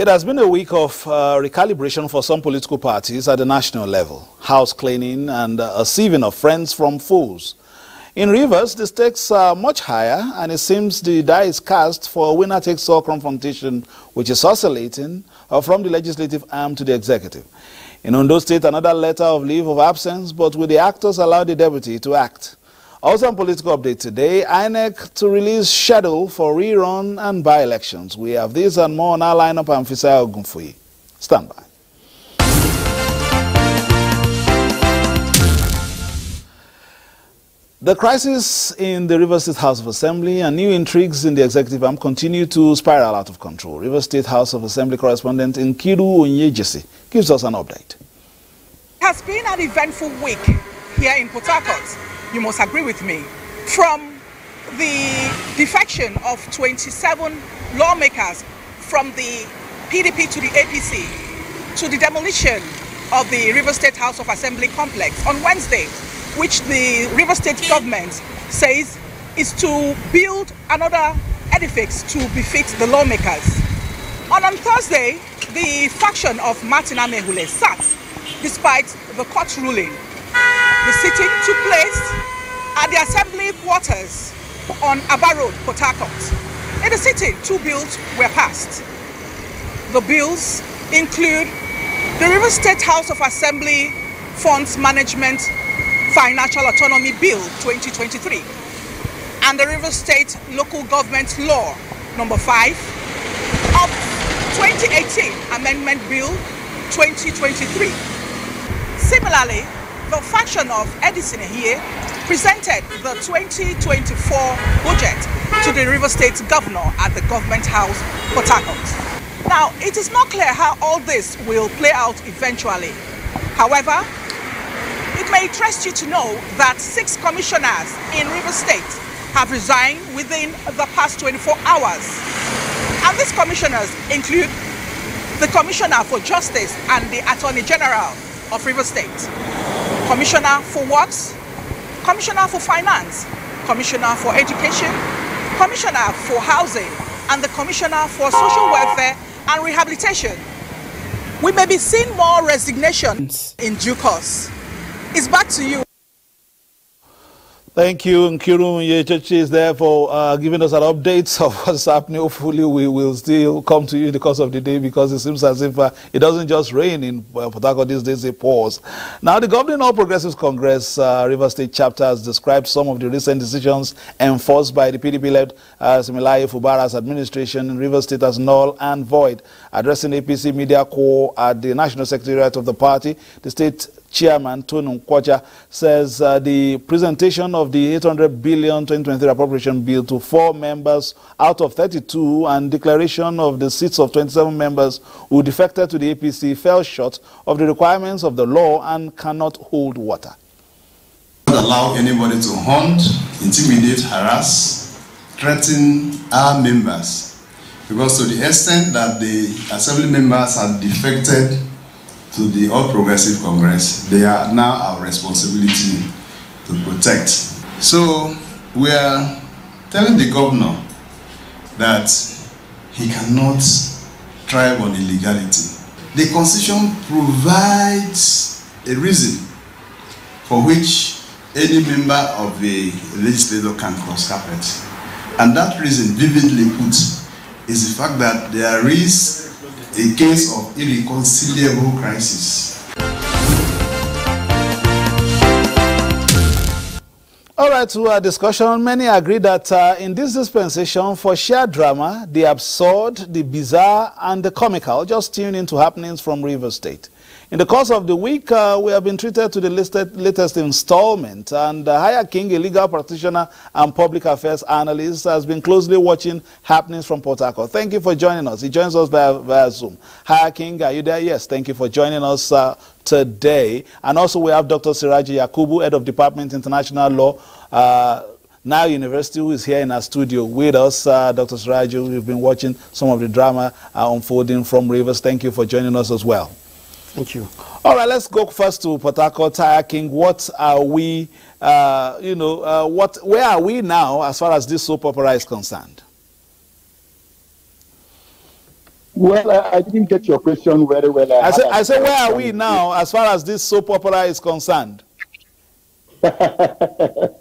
It has been a week of recalibration for some political parties at the national level, house cleaning and a sieving of friends from foes. In Rivers, the stakes are much higher, and it seems the die is cast for a winner-takes-all confrontation, which is oscillating from the legislative arm to the executive. In Ondo State, another letter of leave of absence, but will the actors allow the deputy to act? Also on political update today, INEC to release schedule for rerun and by-elections. We have this and more on our lineup. I'm Fisaya Ogunfuyi. Stand by. The crisis in the Rivers State House of Assembly and new intrigues in the executive arm continue to spiral out of control. Rivers State House of Assembly correspondent Nkiru Onyejisi gives us an update. It has been an eventful week here in Port Harcourt. You must agree with me. From the defection of 27 lawmakers from the PDP to the APC, to the demolition of the Rivers State House of Assembly complex on Wednesday, which the Rivers State government says is to build another edifice to befit the lawmakers. On Thursday, the faction of Martin Amehule sat despite the court ruling. The sitting took place at the Assembly quarters on Aba Road, Port Harcourt. In the sitting, two bills were passed. The bills include the Rivers State House of Assembly Funds Management Financial Autonomy Bill 2023 and the Rivers State Local Government Law number 5 of 2018 Amendment Bill 2023. Similarly, the faction of Edison here presented the 2024 budget to the Rivers State Governor at the Government House, Port Harcourt. Now, it is not clear how all this will play out eventually. However, it may interest you to know that 6 commissioners in Rivers State have resigned within the past 24 hours. And these commissioners include the Commissioner for Justice and the Attorney General of Rivers State, Commissioner for Works, Commissioner for Finance, Commissioner for Education, Commissioner for Housing, and the Commissioner for Social Welfare and Rehabilitation. We may be seeing more resignations in due course. It's back to you. Thank you. Nkiru Onyejisi is there for giving us an update of what's happening. Hopefully we will still come to you in the course of the day, because it seems as if it doesn't just rain in Port Harcourt these days, it pours. Now, the Governing All Progressives Congress Rivers State chapter has described some of the recent decisions enforced by the PDP-led Similaye Fubara's administration in Rivers State as null and void. Addressing APC Media Corps at the National Secretariat of the party, the state Chairman Tonu Nkwocha says the presentation of the 800 billion 2023 appropriation bill to 4 members out of 32 and declaration of the seats of 27 members who defected to the APC fell short of the requirements of the law and cannot hold water. Not allow anybody to hunt, intimidate, harass, threaten our members, because to the extent that the assembly members have defected to the All Progressive Congress, they are now our responsibility to protect. So we are telling the governor that he cannot thrive on illegality. The Constitution provides a reason for which any member of the legislature can cross carpet. And that reason, vividly put, is the fact that there is a case of irreconcilable crisis. All right, to our discussion, many agree that in this dispensation, for sheer drama, the absurd, the bizarre, and the comical, just tune into happenings from Rivers State. In the course of the week, we have been treated to the latest installment, and Haya King, a legal practitioner and public affairs analyst, has been closely watching happenings from Port Harcourt. Thank you for joining us. He joins us via Zoom. Haya King, are you there? Yes, thank you for joining us today. And also we have Dr. Siraji Yakubu, Head of Department International Law, Now University, who is here in our studio with us. Dr. Siraji, we've been watching some of the drama unfolding from Rivers. Thank you for joining us as well. Thank you. All right, let's go first to Port Harcourt. Haya King, what are we, where are we now as far as this soap opera is concerned? Well, I didn't get your question very well. I say, where are we now as far as this soap opera is concerned? Well,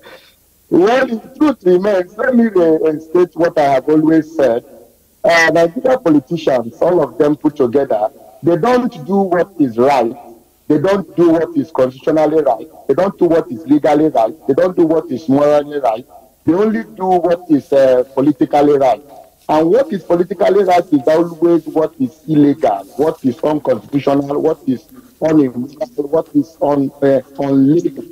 the truth remains, let me state what I have always said. Nigerian politicians, all of them put together, they don't do what is right. They don't do what is constitutionally right. They don't do what is legally right. They don't do what is morally right. They only do what is politically right. And what is politically right is always what is illegal, what is unconstitutional, what is unimmoral, what is unlegal.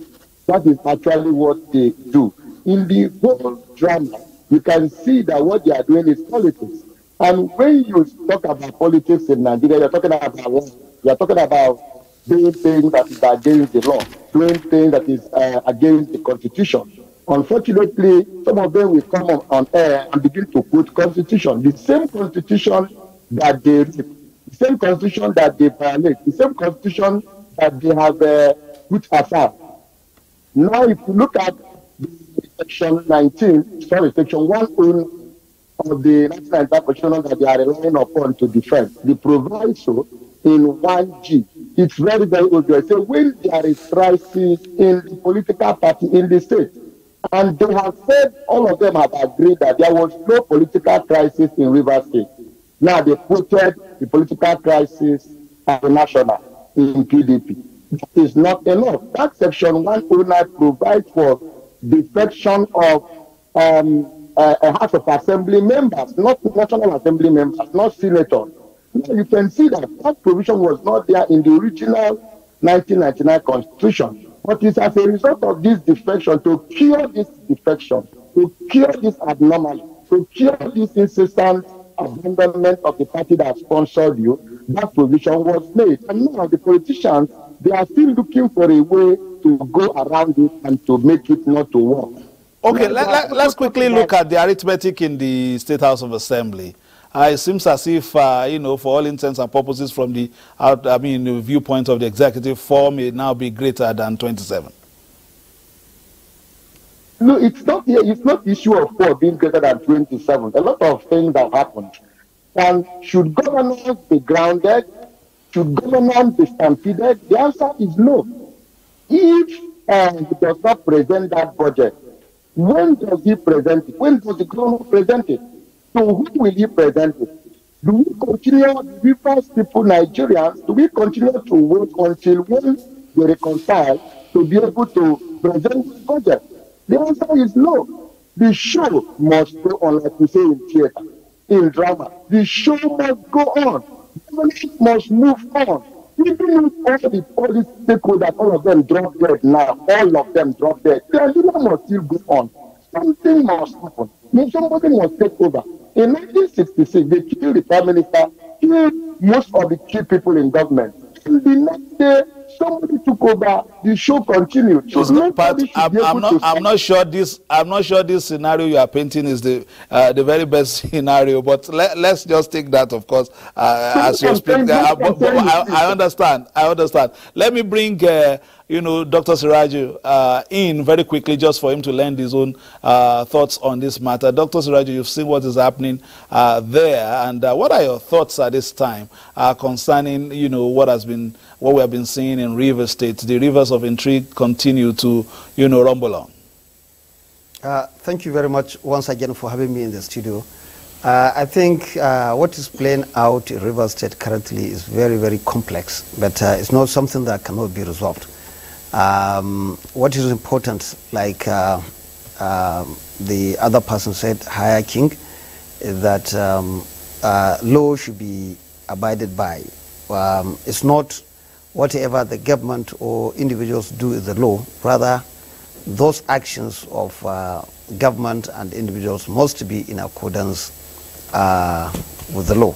That is actually what they do. In the whole drama, you can see that what they are doing is politics. And when you talk about politics in Nigeria, you're talking about law. You're talking about doing things that is against the law, doing things that is against the Constitution. Unfortunately, some of them will come on air and begin to quote Constitution, the same Constitution that they read, the same Constitution that they violate, the same Constitution that they have put aside. Now, if you look at section 1 of the 1995 Constitution that they are relying upon to defend, the proviso in 1G, it's very, very obvious. So when there is crisis in the political party in the state, and they have said, all of them have agreed that there was no political crisis in Rivers State. Now they quoted the political crisis as national in PDP. That is not enough. That section 109 provides for defection of a House of Assembly members, not National Assembly members, not senators. Now you can see that that provision was not there in the original 1999 Constitution. But it's as a result of this defection, to cure this defection, to cure this abnormality, to cure this incessant abandonment of the party that sponsored you, that provision was made. And now the politicians, they are still looking for a way to go around it and to make it not to work. Okay, let's quickly look at the arithmetic in the State House of Assembly. It seems as if, you know, for all intents and purposes from the, the viewpoint of the executive, 4 may now be greater than 27. No, it's not the issue of 4 being greater than 27. A lot of things have happened. And should governance be grounded? Should governance be stampeded? The answer is no. If he does not present that budget, when does he present it? When does the government present it? So who will he present it? Do we continue, we first people, Nigerians, do we continue to wait until when they reconcile to be able to present this budget? The answer is no. The show must go on, like we say in theater, in drama. The show must go on. Government must move on. Even if all the stakeholders, all of them drop dead now, all of them drop dead, the agenda must still go on. Something must happen. Somebody must take over. In 1966, they killed the Prime Minister, killed most of the key people in government. And the next day, somebody took over. The show continued. So I'm not sure this scenario you are painting is the very best scenario. But let's just take that, of course, as you're speaking. I understand. Let me bring Dr. Siraju in very quickly, just for him to lend his own thoughts on this matter. Dr. Siraju, you've seen what is happening there, and what are your thoughts at this time concerning what we have been seeing in Rivers State? The rivers of intrigue continue to rumble on. Thank you very much once again for having me in the studio. I think what is playing out in Rivers State currently is very, very complex, but it's not something that cannot be resolved. What is important, like the other person said, higher king, is that law should be abided by. It's not whatever the government or individuals do is the law. Rather, those actions of government and individuals must be in accordance with the law.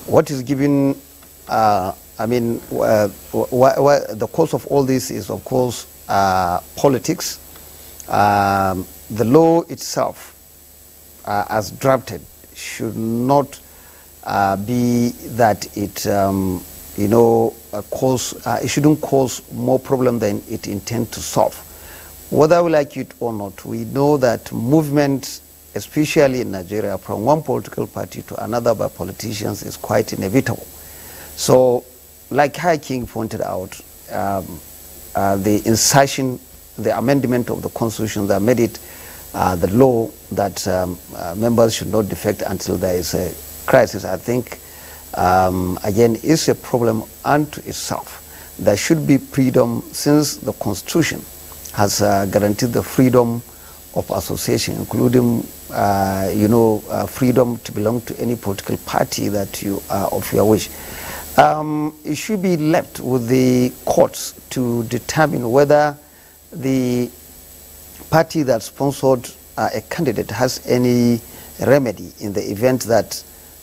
What is given the cause of all this is, of course, politics. The law itself, as drafted, should not be that it, it shouldn't cause more problem than it intends to solve. Whether we like it or not, we know that movement especially in Nigeria, from one political party to another by politicians is quite inevitable. So, like High King pointed out, the insertion, the amendment of the Constitution that made it the law that members should not defect until there is a crisis, I think, again, is a problem unto itself. There should be freedom, since the Constitution has guaranteed the freedom of association, including, freedom to belong to any political party that you are of your wish. It should be left with the courts to determine whether the party that sponsored a candidate has any remedy in the event that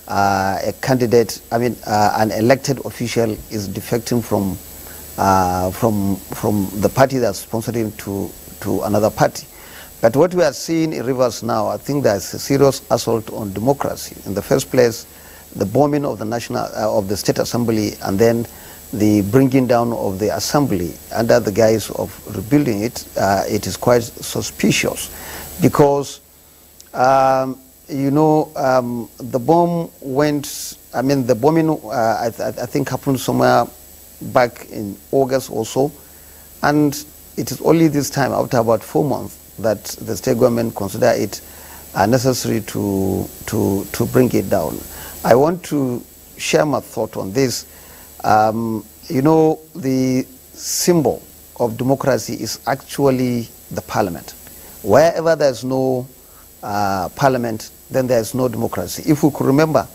a candidate, an elected official is defecting from the party that sponsored him to another party. But what we are seeing in Rivers now, I think there's a serious assault on democracy. In the first place, the bombing of the State Assembly, and then the bringing down of the Assembly under the guise of rebuilding it. It is quite suspicious, because the bomb went. The bombing I think happened somewhere back in August or so, and it is only this time, after about 4 months, that the state government consider it necessary to bring it down. I want to share my thought on this. The symbol of democracy is actually the parliament. Wherever there's no parliament, then there's no democracy. If we could remember,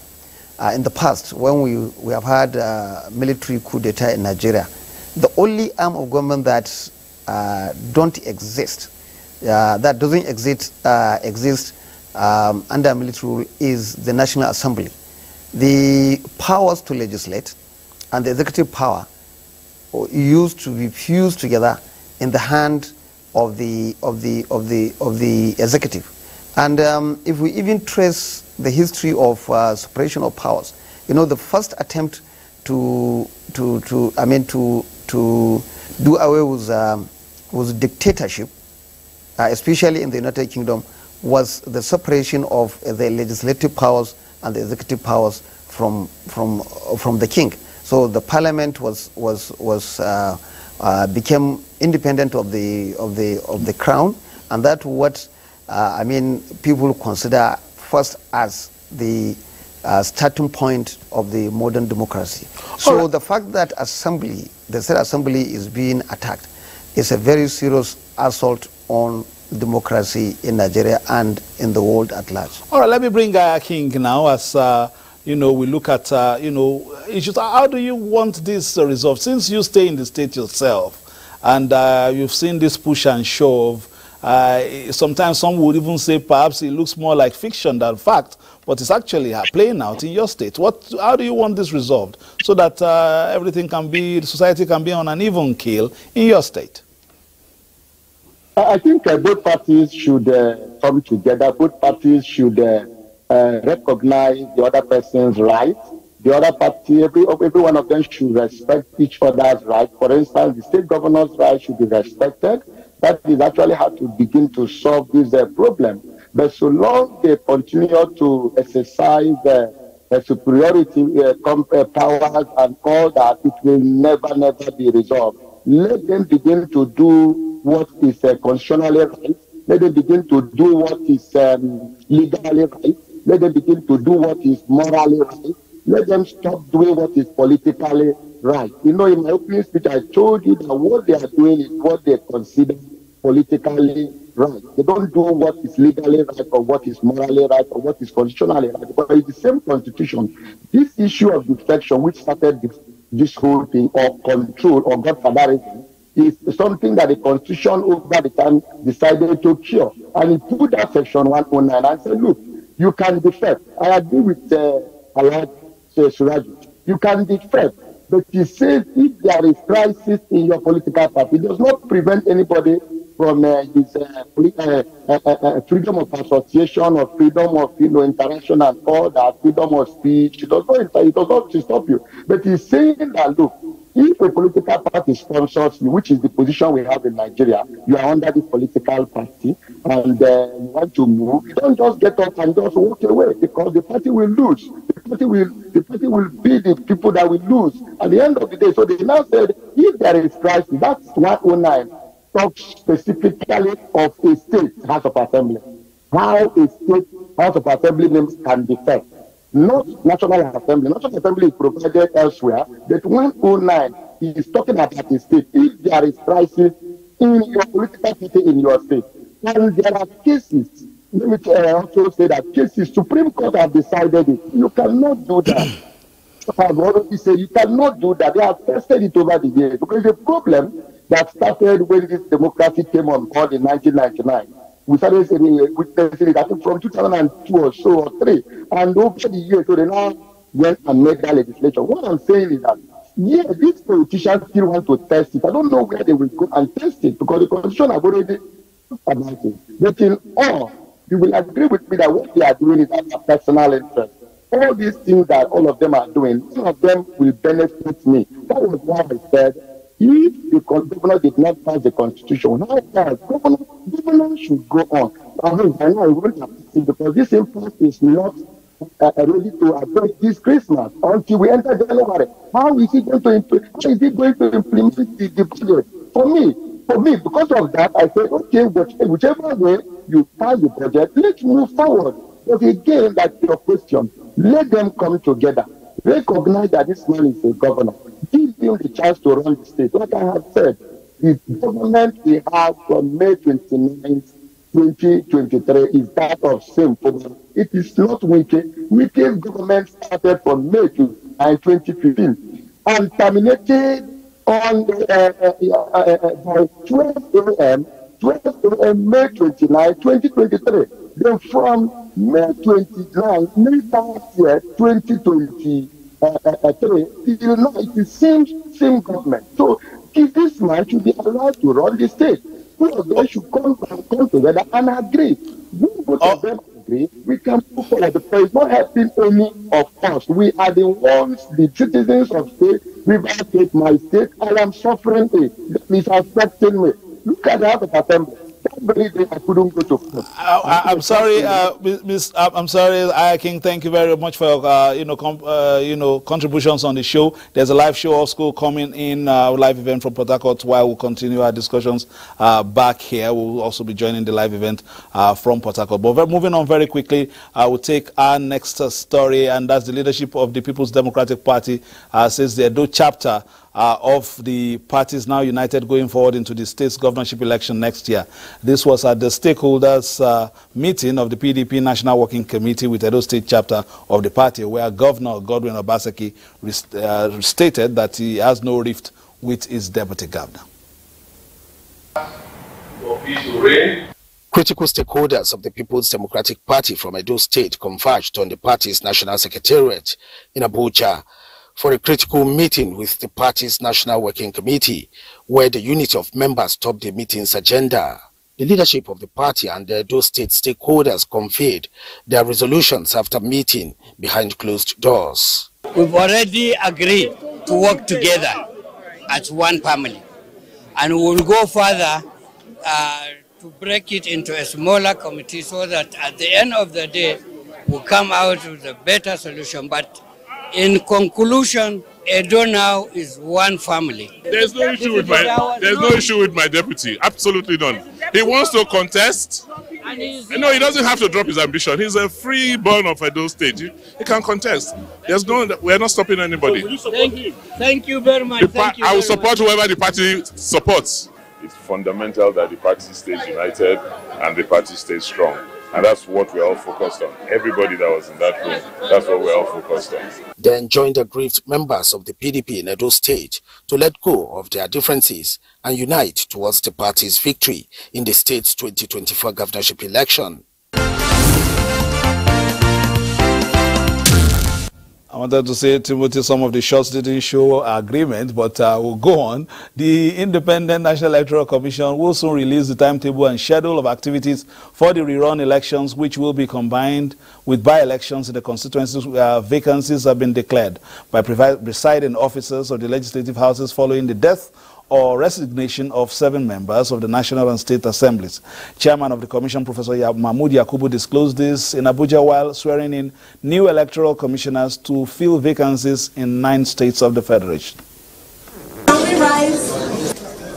in the past, when we have had military coup d'etat in Nigeria, the only arm of government that doesn't exist under military rule is the National Assembly. The powers to legislate and the executive power used to be fused together in the hand of the executive. And if we even trace the history of separation of powers, the first attempt to do away with dictatorship, especially in the United Kingdom, was the separation of the legislative powers and the executive powers from the king. So the parliament became independent of the crown, and that's what people consider first as the starting point of the modern democracy. So the fact that the state assembly is being attacked is a very serious assault on democracy in Nigeria and in the world at large. All right, let me bring King now, as we look at issues. How do you want this resolved? Since you stay in the state yourself, and you've seen this push and shove, sometimes some would even say perhaps it looks more like fiction than fact, but it's actually playing out in your state. How do you want this resolved so that the society can be on an even keel in your state? I think both parties should come together. Both parties should recognize the other person's right. The other party, every one of them should respect each other's right. For instance, the state governor's right should be respected. That is actually how to begin to solve this problem. But so long they continue to exercise superiority powers and all that, it will never be resolved. Let them begin to do what is constitutionally right. Let them begin to do what is legally right. Let them begin to do what is morally right. Let them stop doing what is politically right. In my opening speech, I told you that what they are doing is what they consider politically right. They don't do what is legally right or what is morally right or what is constitutionally right. But it's the same constitution. This issue of defection, which started this whole thing, or control or godfatherism, is something that the Constitution over the time decided to cure. And he put that section 109 and said, look, you can defect. I agree with Alad Suraju. You can defect. But he says if there is crisis in your political party, it does not prevent anybody from his freedom of association or freedom of interaction and all that, freedom of speech. It does not stop you. But he's saying that, look, If a political party sponsors you, which is the position we have in Nigeria, you are under this political party and you want to move, you don't just get up and just walk away because the party will lose. The party will be the people that will lose at the end of the day. So they now said, if there is crisis, that's 109 talks specifically of a state House of Assembly. How a state House of Assembly names can be fed. Not National Assembly. National Assembly is provided elsewhere. But 109 is talking about the state. If there is crisis in your political party in your state, and there are cases, let me also say that cases, Supreme Court have decided it. You cannot do that. I've already said you cannot do that. They have tested it over the years because the problem that started when this democracy came on board in 1999. We started witnessing it, I think, from 2002 or so or 3. And over the years, so they now went and made that legislation. What I'm saying is that, yeah, these politicians still want to test it. I don't know where they will go and test it because the Constitution have already about it. But in all, you will agree with me that what they are doing is at a personal interest. All these things that all of them are doing, none of them will benefit me. That was why I said, if the governor did not pass the Constitution, how far governor should go on. I know I won't have to see because this impasse is not ready to address this Christmas until we enter January. How is he going to implement the budget? For me, because of that, I said, okay, whichever way you pass the budget, let's move forward. But again, that's your question. Let them come together. Recognize that this man is a governor. Give him the chance to run the state. Like I have said, the government we have from May 29, 2023 is that of simple. It is not wicked. Wicked government started from May 29, 2015 and terminated on by 12 a.m. May 29, 2023. Then from May 29, May last year, 2023, till now it is same government. So if this man should be allowed to run the state, both of them should come together and agree. When both of them agree, we can move forward. Because it's not helping any of us. We are the ones, the citizens of state, River State, my state, I am suffering it. That is affecting me. Look at the House of Assembly. I couldn't go to I'm sorry, I'm sorry, Aya King. Thank you very much for contributions on the show. There's a live show of school coming in, live event from Port Harcourt, while we'll continue our discussions back here. We'll also be joining the live event from Port Harcourt. But moving on very quickly, we'll take our next story, and that's the leadership of the People's Democratic Party says the Edo chapter of the parties now united going forward into the state's governorship election next year. This was at the stakeholders meeting of the PDP National Working Committee with Edo State chapter of the party, where Governor Godwin Obaseki stated that he has no rift with his deputy governor. Critical stakeholders of the People's Democratic Party from Edo State converged on the party's national secretariat in Abuja for a critical meeting with the party's National Working Committee, where the unit of members topped the meeting's agenda. The leadership of the party and the Edo State stakeholders conveyed their resolutions after meeting behind closed doors. We've already agreed to work together as one family, and we will go further to break it into a smaller committee so that at the end of the day, we'll come out with a better solution. But in conclusion, Edo now is one family. There's no issue with my deputy. Absolutely none. He wants to contest. No, he doesn't have to drop his ambition. He's a free born of Edo State. He can contest. We're not stopping anybody. Thank you. Thank you very much. I will support whoever the party supports. It's fundamental that the party stays united and the party stays strong. And that's what we're all focused on. Everybody that was in that room, that's what we're all focused on. Then joined the aggrieved members of the PDP in Edo State to let go of their differences and unite towards the party's victory in the state's 2024 governorship election. I wanted to say, Timothy, some of the shots didn't show agreement, but we'll go on. The Independent National Electoral Commission will soon release the timetable and schedule of activities for the rerun elections, which will be combined with by-elections in the constituencies where vacancies have been declared by presiding officers of the legislative houses following the death or resignation of 7 members of the National and State Assemblies. Chairman of the Commission, Professor Mahmood Yakubu, disclosed this in Abuja while swearing in new electoral commissioners to fill vacancies in 9 states of the Federation.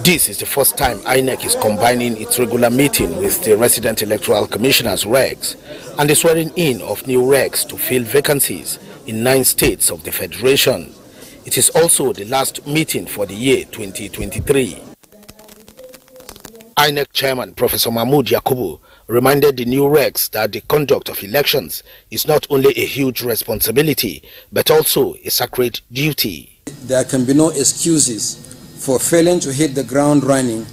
This is the first time INEC is combining its regular meeting with the resident electoral commissioners' regs and the swearing in of new regs to fill vacancies in 9 states of the Federation. It is also the last meeting for the year 2023. INEC Chairman Professor Mahmood Yakubu reminded the new regs that the conduct of elections is not only a huge responsibility, but also a sacred duty. There can be no excuses for failing to hit the ground running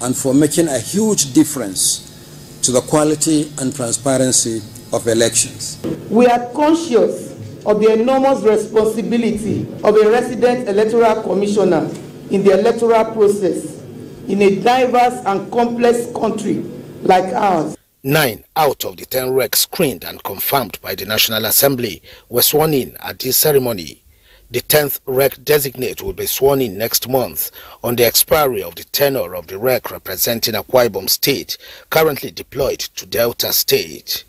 and for making a huge difference to the quality and transparency of elections. We are conscious of the enormous responsibility of a resident electoral commissioner in the electoral process in a diverse and complex country like ours. 9 out of the 10 regs screened and confirmed by the National Assembly were sworn in at this ceremony. The 10th reg designate will be sworn in next month on the expiry of the tenure of the reg representing Akwa Ibom State, currently deployed to Delta State.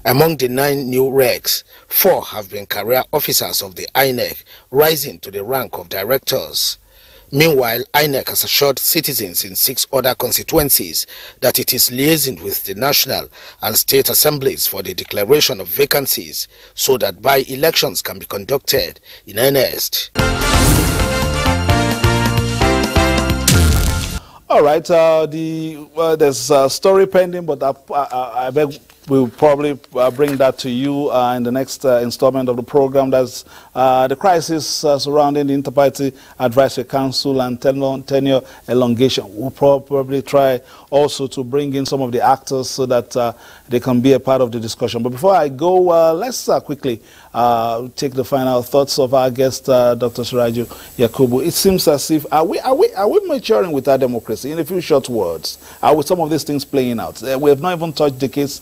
Among the 9 new regs, 4 have been career officers of the INEC, rising to the rank of directors. Meanwhile, INEC has assured citizens in 6 other constituencies that it is liaising with the national and state assemblies for the declaration of vacancies so that by-elections can be conducted in earnest. All right, there's a story pending, but I beg we'll probably bring that to you in the next installment of the program. That's the crisis surrounding the Interparty Advisory Council and tenure elongation. We'll probably try also to bring in some of the actors so that they can be a part of the discussion. But before I go, let's quickly take the final thoughts of our guest, Dr. Suraju Yakubu. It seems as if, are we maturing with our democracy? In a few short words, with some of these things playing out. We have not even touched the case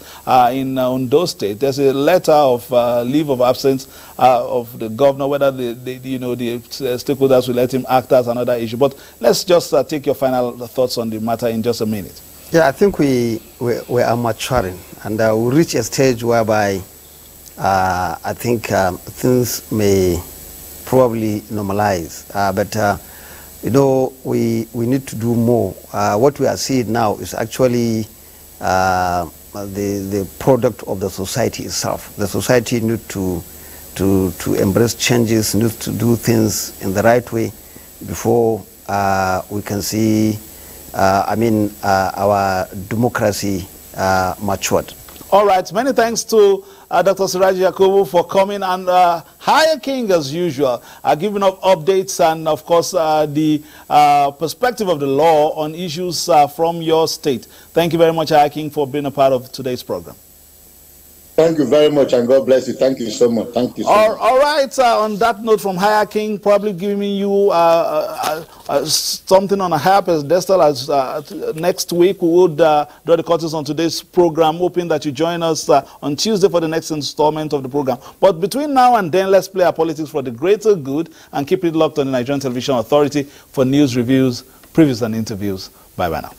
in Ondo State. There's a letter of leave of absence of the governor, whether the stakeholders will let him act as another issue. But let's just take your final thoughts on the matter in just a minute. Yeah, I think we are maturing, and we reach a stage whereby I think things may probably normalize. But you know, we need to do more. What we are seeing now is actually the product of the society itself. The society needs to embrace changes, needs to do things in the right way before we can see our democracy matured. All right, many thanks to Dr. Suraju Yakubu for coming, and Higher King, as usual, giving up updates and, of course, the perspective of the law on issues from your state. Thank you very much, Higher King, for being a part of today's program. Thank you very much, and God bless you. Thank you so much. Thank you so much. All right, on that note from Higher King, probably giving you something on a higher pedestal as next week we would draw the curtains on today's program, hoping that you join us on Tuesday for the next installment of the program. But between now and then, let's play our politics for the greater good and keep it locked on the Nigerian Television Authority for news, reviews, previews, and interviews. Bye-bye now.